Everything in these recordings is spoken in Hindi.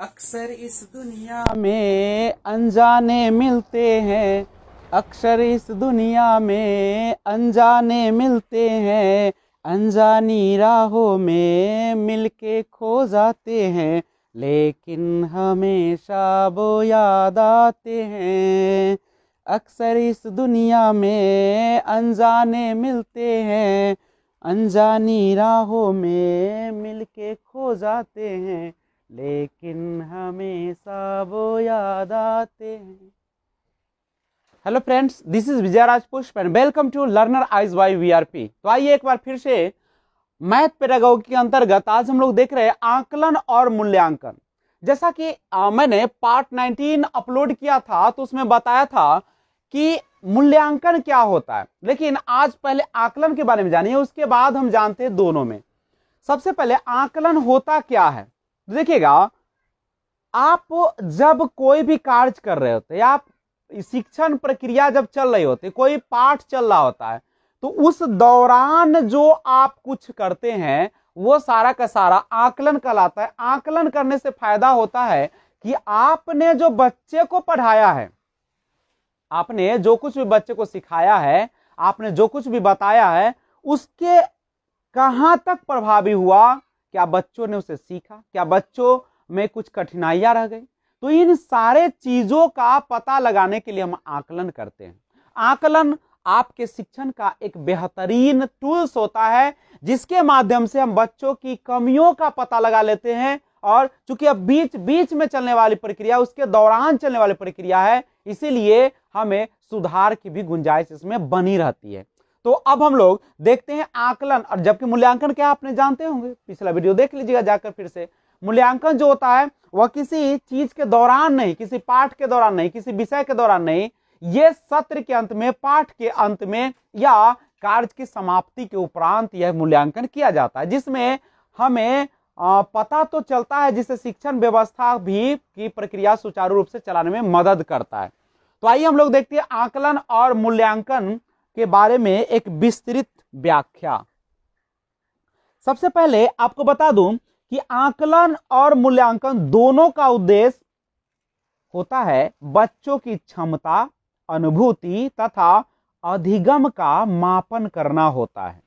अक्सर इस दुनिया में अनजाने मिलते हैं, अक्सर इस दुनिया में अनजाने मिलते हैं, अनजानी राहों में मिलके खो जाते हैं, लेकिन हमेशा वो याद आते हैं। अक्सर इस दुनिया में अनजाने मिलते हैं, अनजानी राहों में मिलके खो जाते हैं, लेकिन हमेशा वो याद आते हैं। Hello friends, this is Vijay Raj Pushp and welcome to learner eyes by VRP. तो आइए एक बार फिर से मैथ पेडागोगी के अंतर्गत आज हम लोग देख रहे हैं आकलन और मूल्यांकन। जैसा कि मैंने पार्ट 19 अपलोड किया था तो उसमें बताया था कि मूल्यांकन क्या होता है, लेकिन आज पहले आकलन के बारे में जानिए, उसके बाद हम जानते हैं दोनों में। सबसे पहले आकलन होता क्या है। देखिएगा, आप जब कोई भी कार्य कर रहे होते हैं, आप शिक्षण प्रक्रिया जब चल रही होती है, कोई पाठ चल रहा होता है, तो उस दौरान जो आप कुछ करते हैं वो सारा का सारा आकलन कहलाता है। आकलन करने से फायदा होता है कि आपने जो बच्चे को पढ़ाया है, आपने जो कुछ भी बच्चे को सिखाया है, आपने जो कुछ भी बताया है, उसके कहां तक प्रभावी हुआ, क्या बच्चों ने उसे सीखा, क्या बच्चों में कुछ कठिनाइयां रह गई। तो इन सारे चीजों का पता लगाने के लिए हम आकलन करते हैं। आकलन आपके शिक्षण का एक बेहतरीन टूल्स होता है, जिसके माध्यम से हम बच्चों की कमियों का पता लगा लेते हैं। और चूंकि अब बीच बीच में चलने वाली प्रक्रिया, उसके दौरान चलने वाली प्रक्रिया है, इसीलिए हमें सुधार की भी गुंजाइश इसमें बनी रहती है। तो अब हम लोग देखते हैं आकलन। और जबकि मूल्यांकन क्या आपने जानते होंगे, पिछला वीडियो देख लीजिएगा जाकर फिर से। मूल्यांकन जो होता है वह किसी चीज के दौरान नहीं, किसी पाठ के दौरान नहीं, किसी विषय के दौरान नहीं, ये सत्र के अंत में, पाठ के अंत में या कार्य की समाप्ति के उपरांत यह मूल्यांकन किया जाता है, जिसमें हमें पता तो चलता है, जिससे शिक्षण व्यवस्था भी की प्रक्रिया सुचारू रूप से चलाने में मदद करता है। तो आइए हम लोग देखते हैं आकलन और मूल्यांकन के बारे में एक विस्तृत व्याख्या। सबसे पहले आपको बता दूं कि आकलन और मूल्यांकन दोनों का उद्देश्य होता है बच्चों की क्षमता, अनुभूति तथा अधिगम का मापन करना होता है।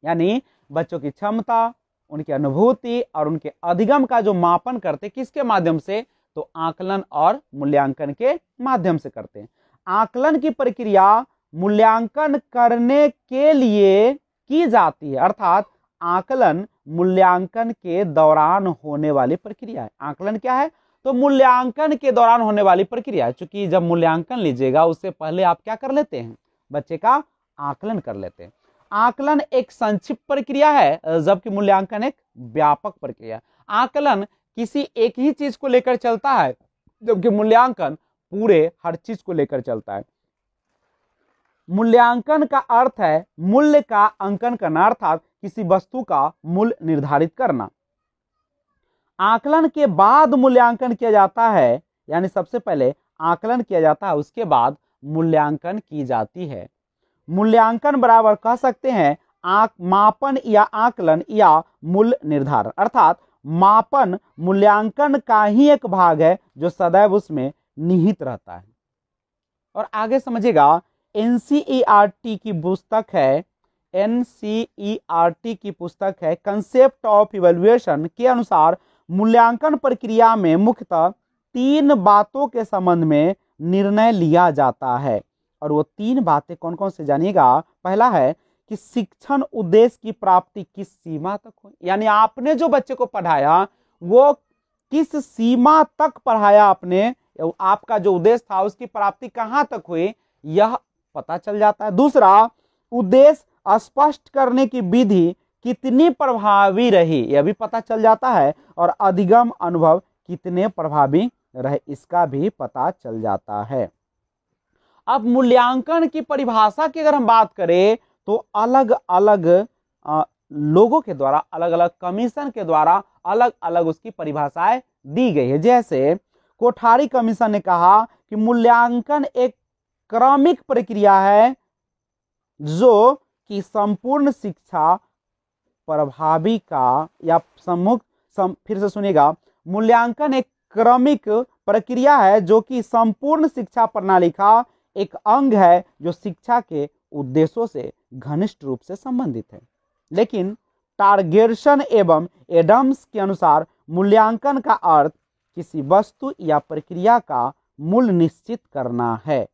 यानी बच्चों की क्षमता, उनकी अनुभूति और उनके अधिगम का जो मापन करते, किसके माध्यम से, तो आकलन और मूल्यांकन के माध्यम से करते हैं। आकलन की प्रक्रिया मूल्यांकन करने के लिए की जाती है, अर्थात आकलन मूल्यांकन के दौरान होने वाली प्रक्रिया है। आकलन क्या है, तो मूल्यांकन के दौरान होने वाली प्रक्रिया है। चूंकि जब मूल्यांकन लीजिएगा उससे पहले आप क्या कर लेते हैं, बच्चे का आकलन कर लेते हैं। आकलन एक संक्षिप्त प्रक्रिया है, जबकि मूल्यांकन एक व्यापक प्रक्रिया। आकलन किसी एक ही चीज को लेकर चलता है, जबकि मूल्यांकन पूरे हर चीज को लेकर चलता है। मूल्यांकन का अर्थ है मूल्य का अंकन करना, अर्थात किसी वस्तु का मूल्य निर्धारित करना। आकलन के बाद मूल्यांकन किया जाता है, यानी सबसे पहले आकलन किया जाता है, उसके बाद मूल्यांकन की जाती है। मूल्यांकन बराबर कह सकते हैं मापन या आकलन या मूल्य निर्धारण, अर्थात मापन मूल्यांकन का ही एक भाग है जो सदैव उसमें निहित रहता है। और आगे समझिएगा, एनसीईआरटी की पुस्तक है, एनसीईआरटी की पुस्तक है कंसेप्ट ऑफ इवैल्यूएशन के अनुसार मूल्यांकन प्रक्रिया में मुख्यतः 3 बातों के संबंध में निर्णय लिया जाता है। और वो 3 बातें कौन कौन से जानिएगा। पहला है कि शिक्षण उद्देश्य की प्राप्ति किस सीमा तक हुई, यानी आपने जो बच्चे को पढ़ाया वो किस सीमा तक पढ़ाया आपने, आपका जो उद्देश्य था उसकी प्राप्ति कहां तक हुई, यह पता चल जाता है। दूसरा, उद्देश्य स्पष्ट करने की विधि कितनी प्रभावी रही, यह भी पता चल जाता है। और अधिगम अनुभव कितने प्रभावी रहे, इसका भी पता चल जाता है। अब मूल्यांकन की परिभाषा की अगर हम बात करें तो अलग अलग लोगों के द्वारा, अलग अलग कमीशन के द्वारा अलग अलग उसकी परिभाषाएं दी गई है। जैसे कोठारी कमीशन ने कहा कि मूल्यांकन एक क्रमिक प्रक्रिया है जो कि संपूर्ण शिक्षा प्रभावी का, या फिर से सुनिएगा, मूल्यांकन एक क्रमिक प्रक्रिया है जो कि संपूर्ण शिक्षा प्रणाली का एक अंग है जो शिक्षा के उद्देश्यों से घनिष्ठ रूप से संबंधित है। लेकिन टारगेर्सन एवं एडम्स के अनुसार मूल्यांकन का अर्थ किसी वस्तु या प्रक्रिया का मूल्य निश्चित करना है।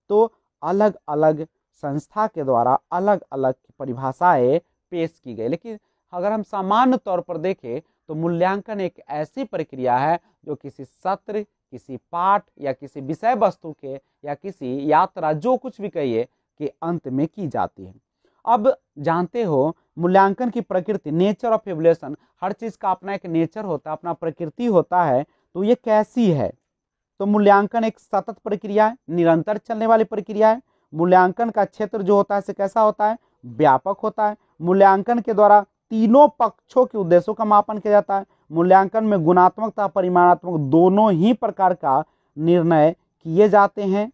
तो अलग अलग संस्था के द्वारा अलग अलग परिभाषाएं पेश की गई, लेकिन अगर हम सामान्य तौर पर देखें तो मूल्यांकन एक ऐसी प्रक्रिया है जो किसी सत्र, किसी पाठ या किसी विषय वस्तु के या किसी यात्रा, जो कुछ भी कहिए, के अंत में की जाती है। अब जानते हो मूल्यांकन की प्रकृति, नेचर ऑफ इवैल्यूएशन, हर चीज का अपना एक नेचर होता है, अपना प्रकृति होता है। तो ये कैसी है? तो मूल्यांकन एक सतत प्रक्रिया है, निरंतर चलने वाली प्रक्रिया है। मूल्यांकन का क्षेत्र जो होता है से कैसा होता है? व्यापक होता है। मूल्यांकन के द्वारा तीनों पक्षों के उद्देश्यों का मापन किया जाता है। मूल्यांकन में गुणात्मक तथा परिमाणात्मक दोनों ही प्रकार का निर्णय किए जाते हैं।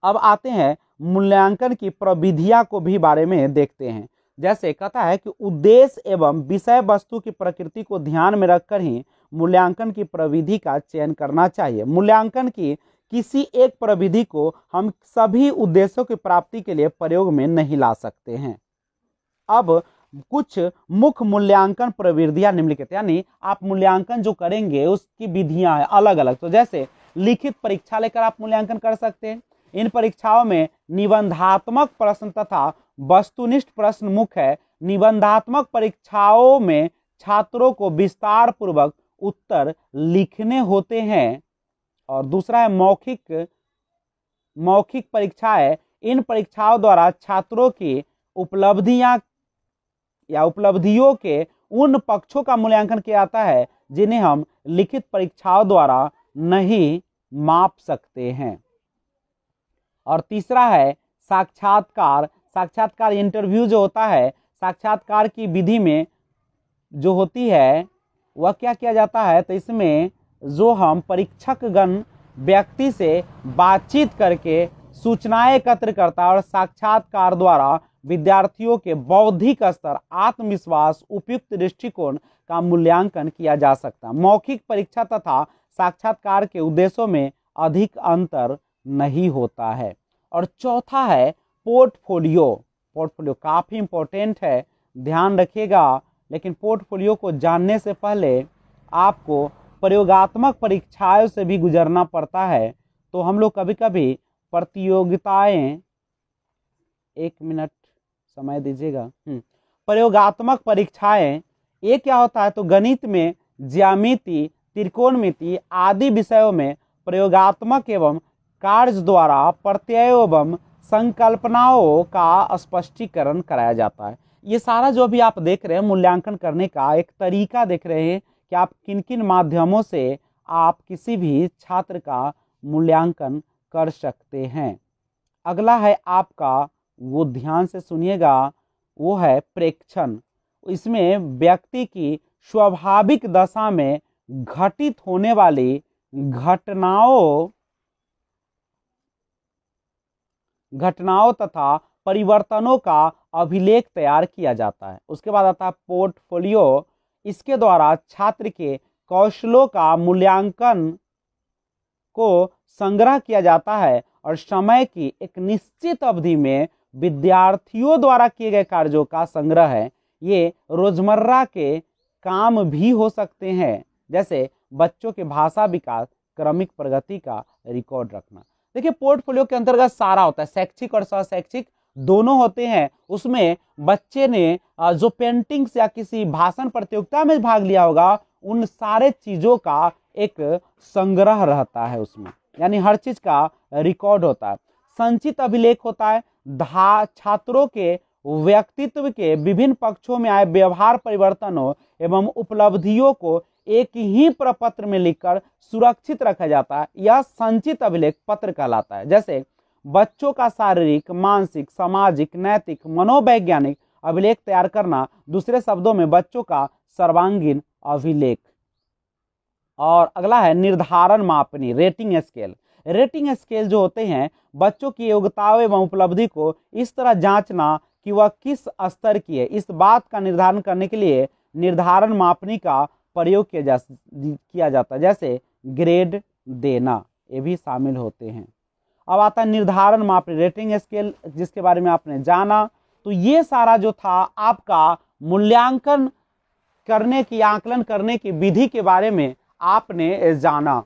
अब आते हैं मूल्यांकन की प्रविधियां को भी बारे में देखते हैं। जैसे कहता है कि उद्देश्य एवं विषय वस्तु की प्रकृति को ध्यान में रखकर ही मूल्यांकन की प्रविधि का चयन करना चाहिए। मूल्यांकन की किसी एक प्रविधि को हम सभी उद्देश्यों की प्राप्ति के लिए प्रयोग में नहीं ला सकते हैं। अब कुछ मुख्य मूल्यांकन प्रविधियां निम्नलिखित, यानी आप मूल्यांकन जो करेंगे उसकी विधियां हैं अलग अलग। तो जैसे लिखित परीक्षा लेकर आप मूल्यांकन कर सकते हैं। इन परीक्षाओं में निबंधात्मक प्रश्न तथा वस्तुनिष्ठ प्रश्न मुख्य है। निबंधात्मक परीक्षाओं में छात्रों को विस्तार पूर्वक उत्तर लिखने होते हैं। और दूसरा है मौखिक परीक्षाएं। इन परीक्षाओं द्वारा छात्रों की उपलब्धियां या उपलब्धियों के उन पक्षों का मूल्यांकन किया जाता है जिन्हें हम लिखित परीक्षाओं द्वारा नहीं माप सकते हैं। और तीसरा है साक्षात्कार। साक्षात्कार इंटरव्यू जो होता है, साक्षात्कार की विधि में जो होती है वह क्या किया जाता है? तो इसमें जो हम परीक्षकगण व्यक्ति से बातचीत करके सूचनाएं एकत्र करता है और साक्षात्कार द्वारा विद्यार्थियों के बौद्धिक स्तर, आत्मविश्वास, उपयुक्त दृष्टिकोण का मूल्यांकन किया जा सकता है। मौखिक परीक्षा तथा साक्षात्कार के उद्देश्यों में अधिक अंतर नहीं होता है। और चौथा है पोर्टफोलियो। पोर्टफोलियो काफी इंपॉर्टेंट है, ध्यान रखिएगा। लेकिन पोर्टफोलियो को जानने से पहले आपको प्रयोगात्मक परीक्षाओं से भी गुजरना पड़ता है। तो हम लोग कभी कभी प्रतियोगिताएं, एक मिनट समय दीजिएगा, प्रयोगात्मक परीक्षाएं, ये क्या होता है? तो गणित में ज्यामिति, त्रिकोणमिति आदि विषयों में प्रयोगात्मक एवं कार्य द्वारा प्रत्ययों एवं संकल्पनाओं का स्पष्टीकरण कराया जाता है। ये सारा जो भी आप देख रहे हैं मूल्यांकन करने का एक तरीका देख रहे हैं कि आप किन किन माध्यमों से आप किसी भी छात्र का मूल्यांकन कर सकते हैं। अगला है आपका, वो ध्यान से सुनिएगा, वो है प्रेक्षण। इसमें व्यक्ति की स्वाभाविक दशा में घटित होने वाली घटनाओं तथा परिवर्तनों का अभिलेख तैयार किया जाता है। उसके बाद आता है पोर्टफोलियो। इसके द्वारा छात्र के कौशलों का मूल्यांकन को संग्रह किया जाता है और समय की एक निश्चित अवधि में विद्यार्थियों द्वारा किए गए कार्यों का संग्रह है। ये रोजमर्रा के काम भी हो सकते हैं, जैसे बच्चों के भाषा विकास, क्रमिक प्रगति का रिकॉर्ड रखना। देखिए पोर्टफोलियो के अंतर्गत सारा होता है, शैक्षिक और सशैक्षिक दोनों होते हैं। उसमें बच्चे ने जो पेंटिंग्स या किसी भाषण प्रतियोगिता में भाग लिया होगा, उन सारे चीजों का एक संग्रह रहता है उसमें, यानी हर चीज का रिकॉर्ड होता है। संचित अभिलेख होता है। छात्रों के व्यक्तित्व के विभिन्न पक्षों में आए व्यवहार परिवर्तनों एवं उपलब्धियों को एक ही प्रपत्र में लिखकर सुरक्षित रखा जाता है। यह संचित अभिलेख पत्र कहलाता है। जैसे बच्चों का शारीरिक, मानसिक, सामाजिक, नैतिक, मनोवैज्ञानिक अभिलेख तैयार करना, दूसरे शब्दों में बच्चों का सर्वांगीण अभिलेख। और अगला है निर्धारण मापनी, रेटिंग स्केल। रेटिंग स्केल जो होते हैं बच्चों की योग्यताओं एवं उपलब्धि को इस तरह जांचना कि वह किस स्तर की है, इस बात का निर्धारण करने के लिए निर्धारण मापनी का प्रयोग किया जाता है, जैसे ग्रेड देना, ये भी शामिल होते हैं। अब आता है निर्धारण मापदंड, रेटिंग स्केल, जिसके बारे में आपने जाना। तो ये सारा जो था आपका मूल्यांकन करने की, आकलन करने की विधि के बारे में आपने जाना।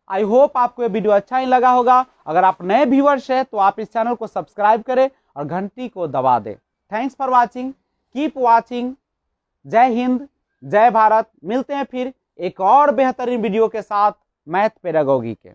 आई होप आपको ये वीडियो अच्छा ही लगा होगा। अगर आप नए व्यूअर्स हैं तो आप इस चैनल को सब्सक्राइब करें और घंटी को दबा दें। Thanks for watching, keep watching. जय हिंद, जय भारत। मिलते हैं फिर एक और बेहतरीन वीडियो के साथ मैथ पेडागोगी के।